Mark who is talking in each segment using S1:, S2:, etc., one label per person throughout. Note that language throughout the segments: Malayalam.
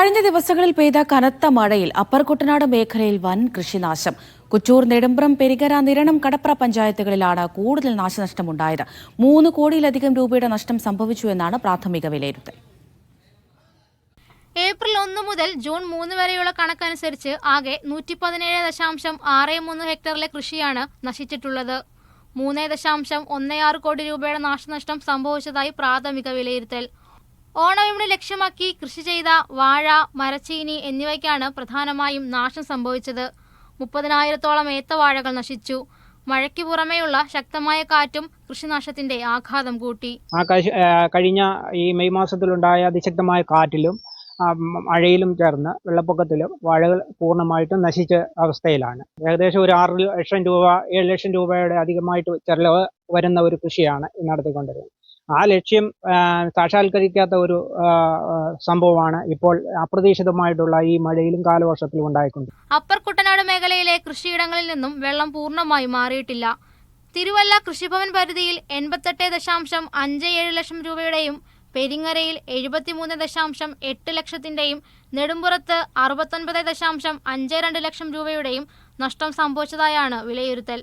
S1: കഴിഞ്ഞ ദിവസങ്ങളിൽ പെയ്ത കനത്ത മഴയിൽ അപ്പർ കുട്ടനാട് മേഖലയിൽ വൻ കൃഷിനാശം. കുച്ചൂർ, നെടുമ്പ്രം, പെരികര, നിരണം, കടപ്ര പഞ്ചായത്തുകളിലാണ് കൂടുതൽ നാശനഷ്ടമുണ്ടായത്. 3 കോടിയിലധികം രൂപയുടെ നഷ്ടം സംഭവിച്ചു എന്നാണ് പ്രാഥമിക വിലയിരുത്തൽ.
S2: ഏപ്രിൽ 1 മുതൽ ജൂൺ 3 വരെയുള്ള കണക്കനുസരിച്ച് ആകെ 117.63 ഹെക്ടറിലെ കൃഷിയാണ് നശിച്ചിട്ടുള്ളത്. 3.16 കോടി രൂപയുടെ നാശനഷ്ടം സംഭവിച്ചതായി പ്രാഥമിക വിലയിരുത്തൽ. ഓണവിപണി ലക്ഷ്യമാക്കി കൃഷി ചെയ്ത വാഴ, മരച്ചീനി എന്നിവയ്ക്കാണ് പ്രധാനമായും നാശം സംഭവിച്ചത്. 30,000-ഓളം ഏത്തവാഴകൾ നശിച്ചു. മഴയ്ക്ക് പുറമെയുള്ള ശക്തമായ കാറ്റും കൃഷിനാശത്തിന്റെ ആഘാതം കൂട്ടി.
S3: കഴിഞ്ഞ ഈ മെയ് മാസത്തിലുണ്ടായ അതിശക്തമായ കാറ്റിലും മഴയിലും ചേർന്ന് വെള്ളപ്പൊക്കത്തിലും വാഴകൾ പൂർണ്ണമായിട്ടും നശിച്ച അവസ്ഥയിലാണ്. ഏകദേശം ഒരു 6 ലക്ഷം രൂപ 7 ലക്ഷം രൂപയുടെ അധികമായിട്ട് ചെലവ് വരുന്ന ഒരു കൃഷിയാണ് നടത്തിക്കൊണ്ടിരുന്നത്. ആ ലക്ഷ്യം സാക്ഷാത്കരിക്കാത്ത ഒരു സംഭവമാണ് ഇപ്പോൾ അപ്രതീക്ഷിതമായിട്ടുള്ള ഈ മഴയിലും കാലവർഷത്തിലും ഉണ്ടായിക്കൊണ്ട്.
S2: അപ്പർ കുട്ടനാട് മേഖലയിലെ കൃഷിയിടങ്ങളിൽ നിന്നും വെള്ളം പൂർണ്ണമായി മാറിയിട്ടില്ല. തിരുവല്ല കൃഷിഭവൻ പരിധിയിൽ 88.57 ലക്ഷം രൂപയുടെയും പെരിങ്ങരയിൽ 73.8 ലക്ഷത്തിന്റെയും നെടുമ്പുറത്ത് 69.52 ലക്ഷം രൂപയുടെയും നഷ്ടം സംഭവിച്ചതായാണ് വിലയിരുത്തൽ.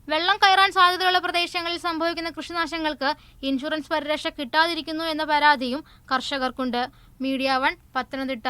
S2: വെള്ളം കയറാൻ സാധ്യതയുള്ള പ്രദേശങ്ങളിൽ സംഭവിക്കുന്ന കൃഷിനാശങ്ങൾക്ക് ഇൻഷുറൻസ് പരിരക്ഷ കിട്ടാതിരിക്കുന്നു എന്ന പരാതിയും കർഷകർക്കുണ്ട്. മീഡിയ 1 പത്തനംതിട്ട.